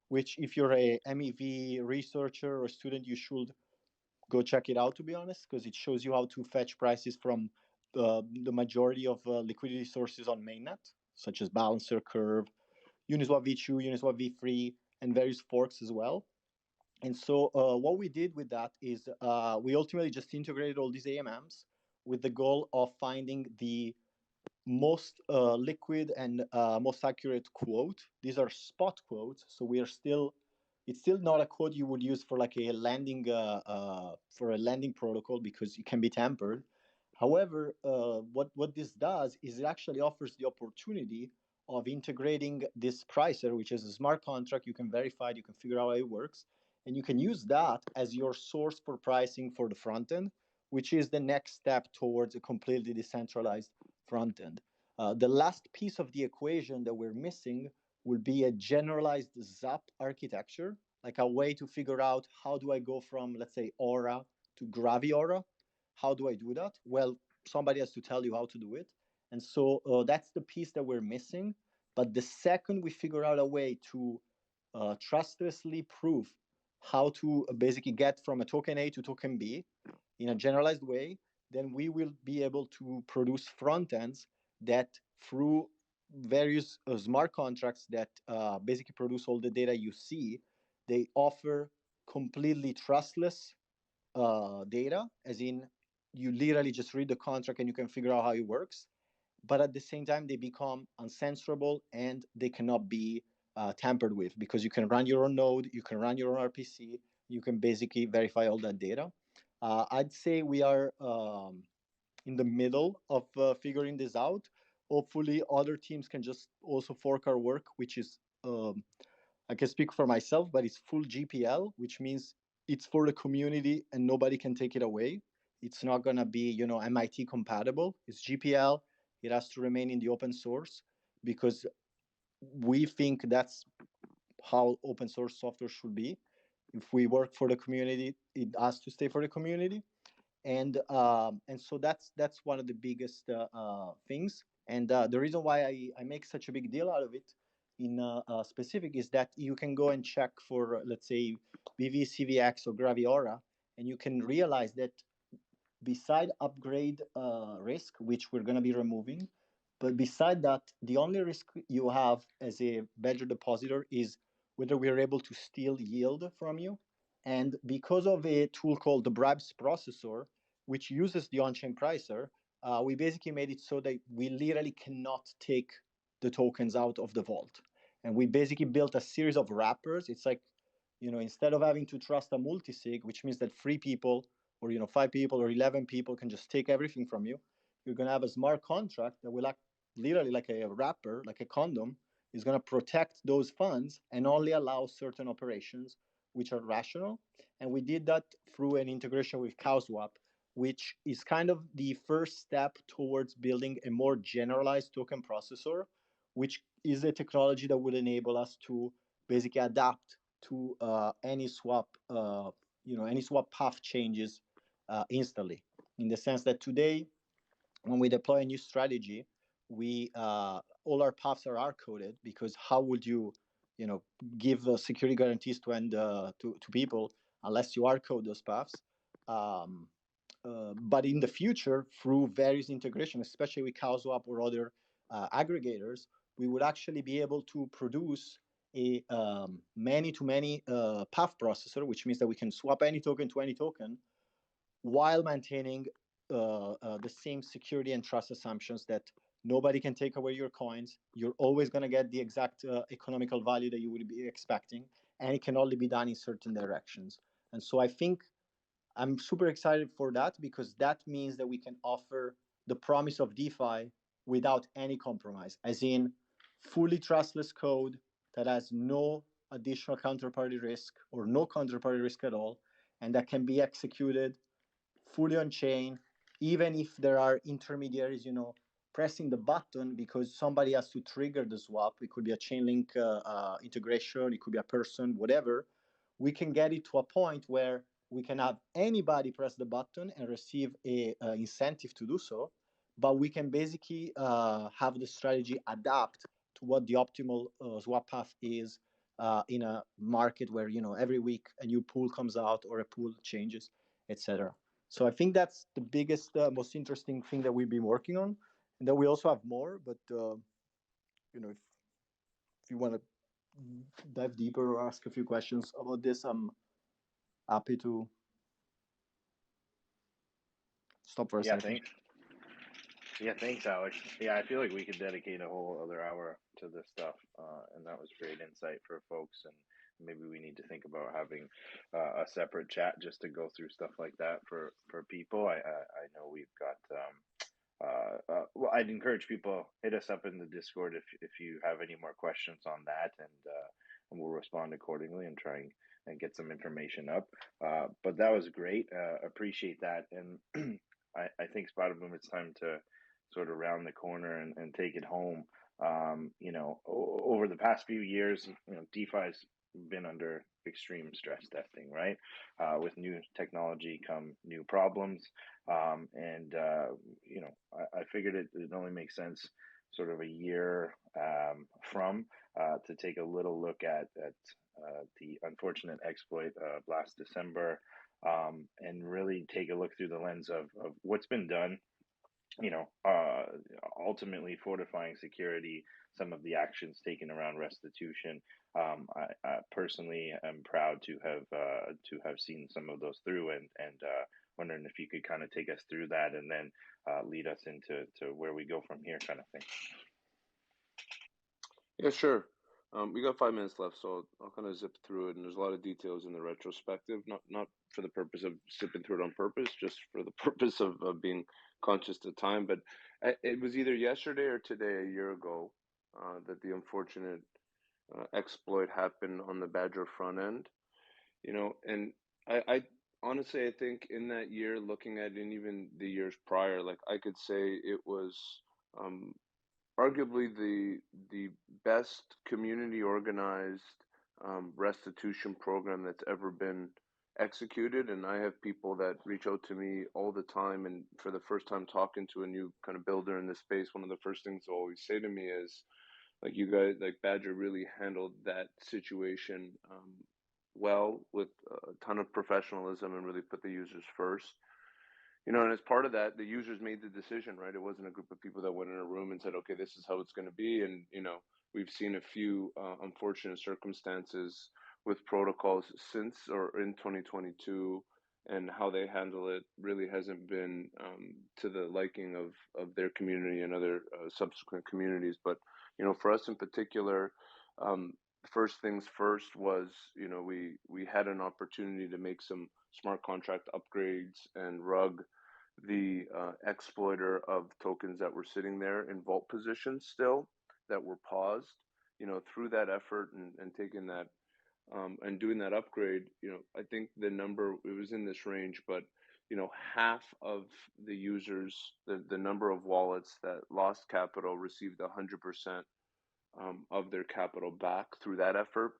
which if you're a MEV researcher or student, you should go check it out, to be honest, because it shows you how to fetch prices from the majority of liquidity sources on mainnet, such as Balancer, Curve, Uniswap v2, Uniswap v3, and various forks as well. And so what we did with that is we ultimately just integrated all these AMMs with the goal of finding the most liquid and most accurate quote. These are spot quotes, so we are still it's still not a quote you would use for like a landing for a landing protocol because it can be tampered. However, what this does is it actually offers the opportunity of integrating this pricer, which is a smart contract. You can verify it, you can figure out how it works, and you can use that as your source for pricing for the front end, which is the next step towards a completely decentralized front end. The last piece of the equation that we're missing will be a generalized ZAP architecture, like a way to figure out how do I go from, let's say, Aura to Graviora. How do I do that? Well, somebody has to tell you how to do it. And so that's the piece that we're missing. But the second we figure out a way to trustlessly prove how to basically get from a token A to token B in a generalized way, then we will be able to produce front ends that through various smart contracts that basically produce all the data you see, they offer completely trustless data, as in you literally just read the contract and you can figure out how it works. But at the same time, they become uncensorable and they cannot be tampered with because you can run your own node, you can run your own RPC, you can basically verify all that data. I'd say we are in the middle of figuring this out. Hopefully, other teams can just also fork our work, which is I can speak for myself, but it's full GPL, which means it's for the community and nobody can take it away. It's not gonna be, MIT compatible. It's GPL. It has to remain in the open source because we think that's how open source software should be. If we work for the community, it has to stay for the community, and so that's one of the biggest things. And the reason why I make such a big deal out of it in specific is that you can go and check for let's say BVCVX or Graviora, and you can realize that beside upgrade risk, which we're going to be removing, but beside that, the only risk you have as a Badger depositor is whether we are able to steal yield from you. And because of a tool called the bribes processor, which uses the on-chain pricer, we basically made it so that we literally cannot take the tokens out of the vault. And we basically built a series of wrappers. It's like, instead of having to trust a multisig, which means that 3 people or 5 people or 11 people can just take everything from you, you're going to have a smart contract that will act literally like a wrapper, like a condom, is going to protect those funds and only allow certain operations which are rational. And we did that through an integration with CowSwap, which is kind of the first step towards building a more generalized token processor, which is a technology that would enable us to basically adapt to any swap path changes instantly. In the sense that today, when we deploy a new strategy, we all our paths are hard coded because how would you give security guarantees to people unless you hard code those paths? Um, but in the future, through various integrations, especially with CowSwap or other aggregators, we would actually be able to produce a many-to-many path processor, which means that we can swap any token to any token while maintaining the same security and trust assumptions that nobody can take away your coins. You're always going to get the exact economical value that you would be expecting, and it can only be done in certain directions. And so I think I'm super excited for that, because that means that we can offer the promise of DeFi without any compromise, as in fully trustless code that has no additional counterparty risk or no counterparty risk at all, and that can be executed fully on chain, even if there are intermediaries, pressing the button because somebody has to trigger the swap. It could be a Chainlink integration, it could be a person, whatever. We can get it to a point where we can have anybody press the button and receive a incentive to do so, but we can basically have the strategy adapt to what the optimal swap path is in a market where every week a new pool comes out or a pool changes, etc. So I think that's the biggest, most interesting thing that we've been working on, and that we also have more. But if you want to dive deeper or ask a few questions about this, I'm happy to stop for a Yeah, second. thanks. Yeah, thanks, Alex. Yeah, I feel like we could dedicate a whole other hour to this stuff, and that was great insight for folks. And maybe we need to think about having a separate chat just to go through stuff like that for people. I know we've got. Well, I'd encourage people hit us up in the Discord if you have any more questions on that, and we'll respond accordingly and try and get some information up. But that was great. Appreciate that, and I think Spider Boom, it's time to sort of round the corner and take it home. Over the past few years, DeFi's been under extreme stress testing, right? With new technology come new problems. I figured it only makes sense sort of a year from to take a little look at the unfortunate exploit last December, and really take a look through the lens of what's been done, you know, uh, ultimately fortifying security, some of the actions taken around restitution. I personally am proud to have seen some of those through, and wondering if you could kind of take us through that and then lead us into where we go from here, kind of thing. Yeah, sure. We got 5 minutes left, so I'll kind of zip through it. And there's a lot of details in the retrospective, not for the purpose of zipping through it on purpose, just for the purpose of being conscious of time. But it was either yesterday or today, a year ago, that the unfortunate exploit happened on the Badger front end. And I honestly, I think in that year, looking at it, and even the years prior, like I could say it was um, arguably the best community organized restitution program that's ever been executed. And I have people that reach out to me all the time, and for the first time talking to a new kind of builder in this space, one of the first things they'll always say to me is, like, you guys, like Badger really handled that situation well, with a ton of professionalism, and really put the users first. And as part of that, the users made the decision, right? It wasn't a group of people that went in a room and said, okay, this is how it's going to be. And, we've seen a few unfortunate circumstances with protocols since, or in 2022, and how they handle it really hasn't been to the liking of their community and other subsequent communities. But, for us in particular, um, first things first was, we had an opportunity to make some smart contract upgrades and rug the exploiter of tokens that were sitting there in vault positions still, that were paused. Through that effort and taking that and doing that upgrade, I think the number, it was in this range, but half of the users, the number of wallets that lost capital received 100% of their capital back through that effort.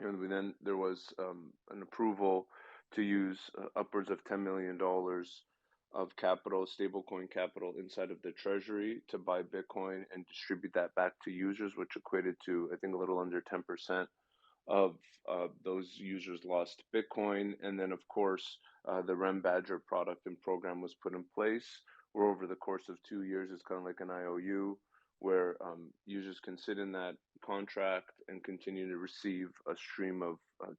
And then there was an approval to use upwards of $10 million of capital, stablecoin capital, inside of the treasury to buy Bitcoin and distribute that back to users, which equated to, I think, a little under 10% of those users lost Bitcoin. And then, of course, the REM Badger product and program was put in place, where over the course of 2 years, it's kind of like an IOU, where users can sit in that contract and continue to receive a stream of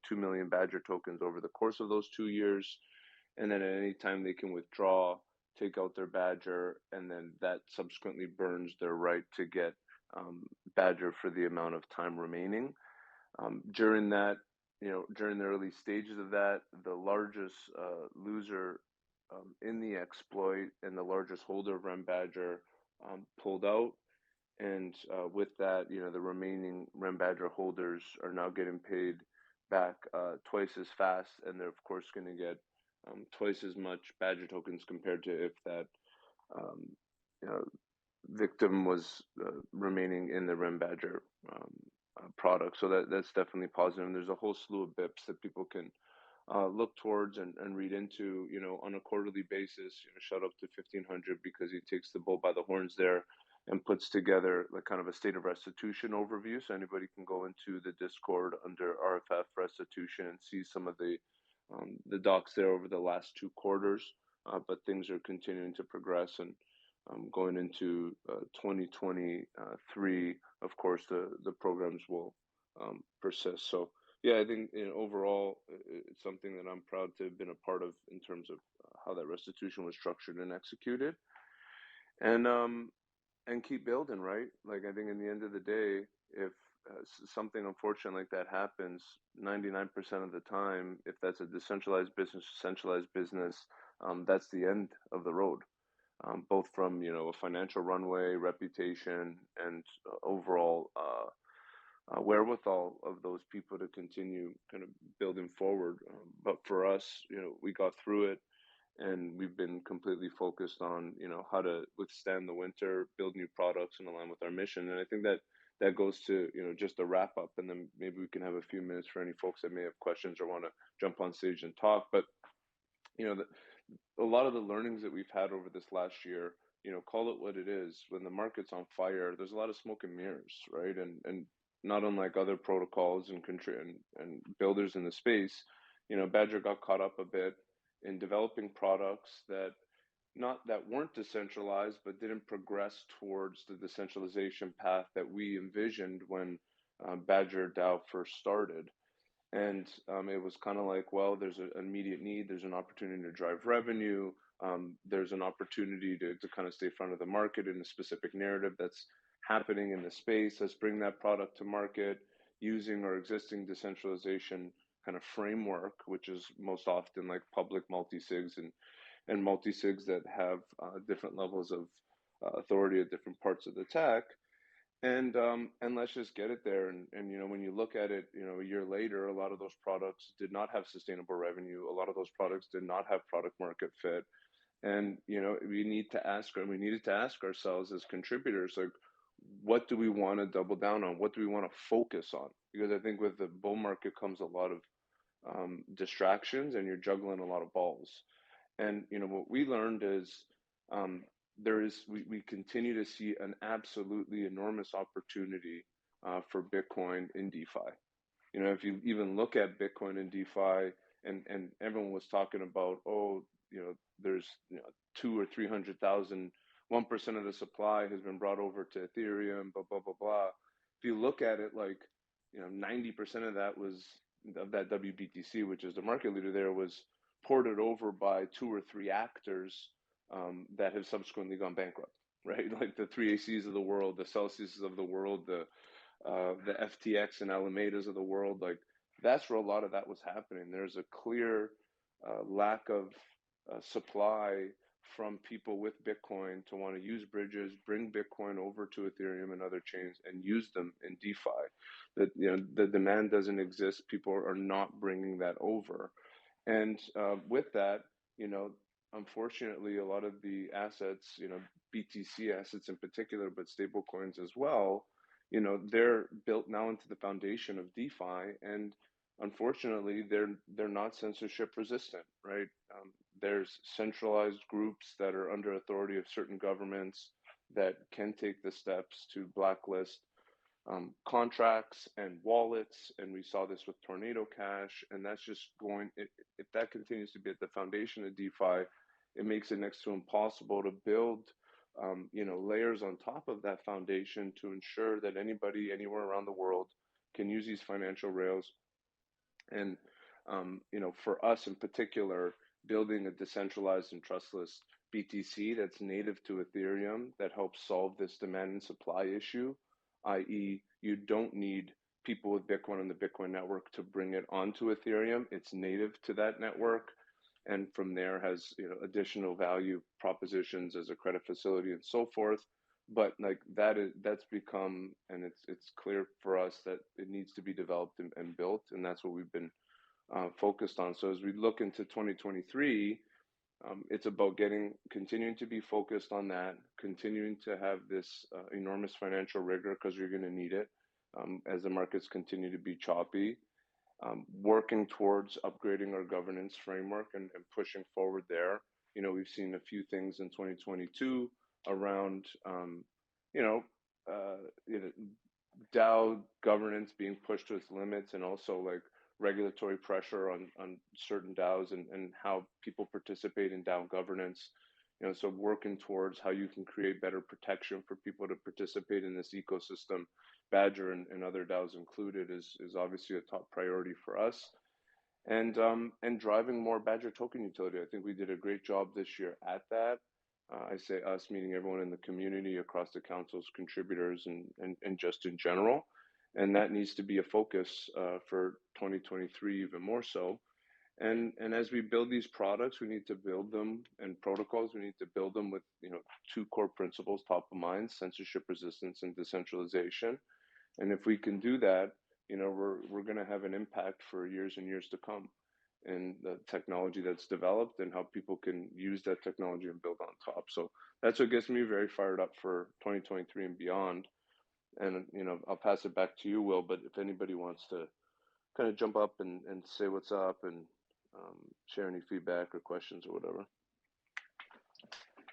2 million Badger tokens over the course of those 2 years. and then at any time they can withdraw, take out their Badger, and then that subsequently burns their right to get Badger for the amount of time remaining. During that, during the early stages of that, the largest loser in the exploit and the largest holder of Rem Badger pulled out. And with that, the remaining Rem Badger holders are now getting paid back twice as fast, and they're of course going to get twice as much Badger tokens compared to if that um, you know, victim was remaining in the Rem Badger product. So that's definitely positive. And there's a whole slew of BIPs that people can look towards and read into, on a quarterly basis. Shout out to 1500 because he takes the bull by the horns there and puts together like kind of a state of restitution overview. So anybody can go into the Discord under RFF restitution and see some of the docs there over the last 2 quarters. But things are continuing to progress, and going into 2023, of course, the programs will persist. So yeah, I think overall it's something that I'm proud to have been a part of in terms of how that restitution was structured and executed, and keep building, right? Like I think in the end of the day, if something unfortunate like that happens, 99% of the time, if that's a decentralized business, centralized business, that's the end of the road. Both from a financial runway, reputation, and overall wherewithal of those people to continue kind of building forward. But for us, we got through it, and we've been completely focused on how to withstand the winter, build new products, and align with our mission. And I think that goes to just a wrap up, and then maybe we can have a few minutes for any folks that may have questions or want to jump on stage and talk. But a lot of the learnings that we've had over this last year, call it what it is. When the market's on fire, there's a lot of smoke and mirrors, right? And not unlike other protocols and builders in the space, Badger got caught up a bit in developing products that weren't decentralized, but didn't progress towards the decentralization path that we envisioned when Badger DAO first started. And it was kind of like, well, there's an immediate need, there's an opportunity to drive revenue, there's an opportunity to kind of stay front of the market in a specific narrative that's happening in the space. Let's bring that product to market using our existing decentralization kind of framework, which is most often like public multi-sigs and multi-sigs that have different levels of authority at different parts of the tech. And let's just get it there. And when you look at it, a year later, a lot of those products did not have sustainable revenue. A lot of those products did not have product market fit. And we needed to ask ourselves as contributors, like, what do we want to double down on? What do we want to focus on? Because I think with the bull market comes a lot of distractions, and you're juggling a lot of balls. And what we learned is we continue to see an absolutely enormous opportunity for Bitcoin in DeFi. If you even look at Bitcoin in DeFi, and everyone was talking about, there's 200,000 or 300,000, 1% of the supply has been brought over to Ethereum, blah blah blah blah. If you look at it, like 90% of that WBTC, which is the market leader there, was ported over by 2 or 3 actors that have subsequently gone bankrupt, right? Like the 3ACs of the world, the Celsius of the world, the FTX and Alamedas of the world. Like that's where a lot of that was happening. There's a clear lack of supply from people with Bitcoin to want to use bridges, bring Bitcoin over to Ethereum and other chains and use them in DeFi. That the demand doesn't exist. People are not bringing that over. And with that, unfortunately, a lot of the assets, BTC assets in particular, but stable coins as well, they're built now into the foundation of DeFi, and unfortunately, they're not censorship resistant, right? There's centralized groups that are under authority of certain governments that can take the steps to blacklist contracts and wallets, and we saw this with Tornado Cash, and that's just if that continues to be at the foundation of DeFi, it makes it next to impossible to build, layers on top of that foundation to ensure that anybody anywhere around the world can use these financial rails. And for us in particular, building a decentralized and trustless BTC that's native to Ethereum that helps solve this demand and supply issue, i.e., you don't need people with Bitcoin on the Bitcoin network to bring it onto Ethereum. It's native to that network, and from there has additional value propositions as a credit facility and so forth. But like that's become, and it's clear for us that it needs to be developed and built, and that's what we've been focused on. So as we look into 2023, it's about continuing to be focused on that, continuing to have this enormous financial rigor because you're going to need it as the markets continue to be choppy. Working towards upgrading our governance framework and pushing forward there. We've seen a few things in 2022 around, you know, DAO governance being pushed to its limits, and also like regulatory pressure on certain DAOs and how people participate in DAO governance. So working towards how you can create better protection for people to participate in this ecosystem, Badger and other DAOs included, is obviously a top priority for us. And driving more Badger token utility. I think we did a great job this year at that. I say us, meaning everyone in the community across the councils, contributors, and just in general. And that needs to be a focus for 2023 even more so. And as we build these products, we need to build them, and protocols, we need to build them with two core principles top of mind: censorship resistance and decentralization. And if we can do that, we're going to have an impact for years and years to come in the technology that's developed and how people can use that technology and build on top. So that's what gets me very fired up for 2023 and beyond. And I'll pass it back to you, Will, but if anybody wants to kind of jump up and say what's up and share any feedback or questions or whatever.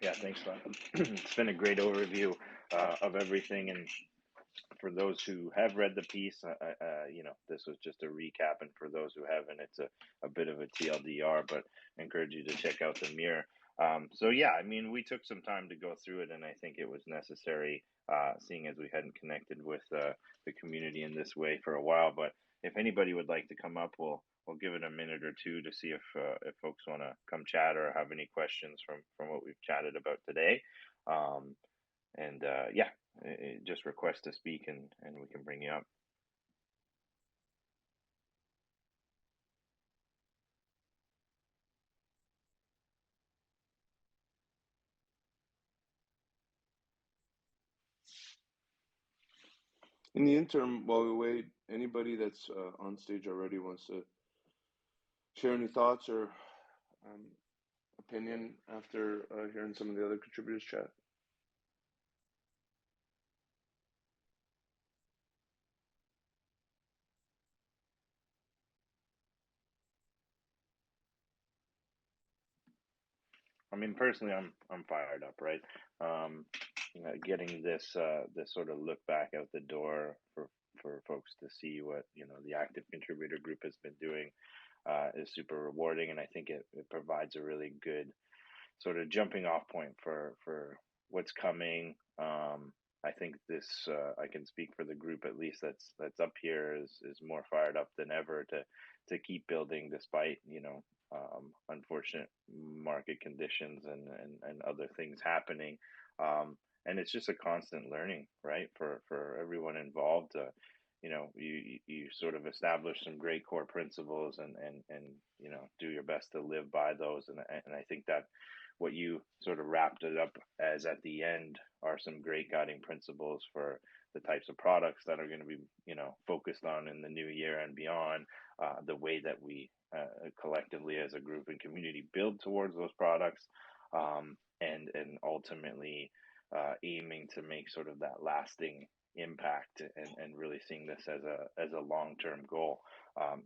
Yeah, thanks, Bob. It's been a great overview of everything, and for those who have read the piece, this was just a recap, and for those who haven't, it's a bit of a TLDR, but I encourage you to check out the mirror. So yeah, I mean, we took some time to go through it, and I think it was necessary, seeing as we hadn't connected with the community in this way for a while. But if anybody would like to come up, we'll give it a minute or two to see if folks want to come chat or have any questions from what we've chatted about today. Yeah, just request to speak and we can bring you up. In the interim, while we wait, anybody that's on stage already wants to share any thoughts or opinion after hearing some of the other contributors chat? I mean, personally, I'm fired up, right? Getting this sort of look back out the door for folks to see what the active contributor group has been doing is super rewarding, and I think it provides a really good sort of jumping off point for what's coming. I think this I can speak for the group, at least that's up here, is more fired up than ever to keep building despite unfortunate market conditions and other things happening. And it's just a constant learning, right, for everyone involved. You sort of establish some great core principles and do your best to live by those, and I think that what you sort of wrapped it up as at the end are some great guiding principles for the types of products that are going to be focused on in the new year and beyond, the way that we collectively as a group and community build towards those products, and ultimately aiming to make sort of that lasting impact and really seeing this as a long-term goal.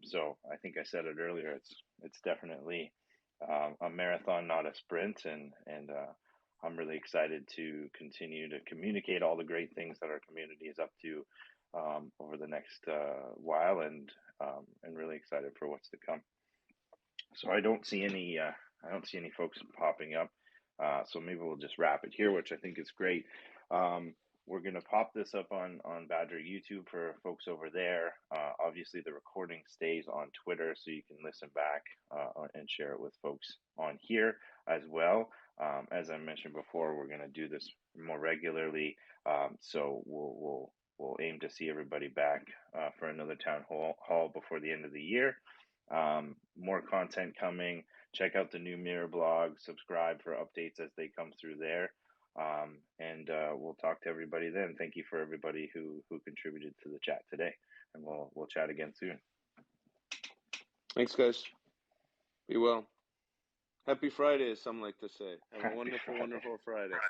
So I think I said it earlier, it's definitely a marathon, not a sprint, and I'm really excited to continue to communicate all the great things that our community is up to over the next while, and really excited for what's to come. So I don't see any folks popping up. So maybe we'll just wrap it here, which I think is great. we're gonna pop this up on Badger YouTube for folks over there. Obviously, the recording stays on Twitter, so you can listen back and share it with folks on here as well. As I mentioned before, we're gonna do this more regularly, so we'll aim to see everybody back for another town hall before the end of the year. More content coming. Check out the new Mirror blog. Subscribe for updates as they come through there. And we'll talk to everybody then. Thank you for everybody who contributed to the chat today, and we'll chat again soon. Thanks, guys. Be well. Happy Friday, as some like to say. Have a wonderful, wonderful Friday.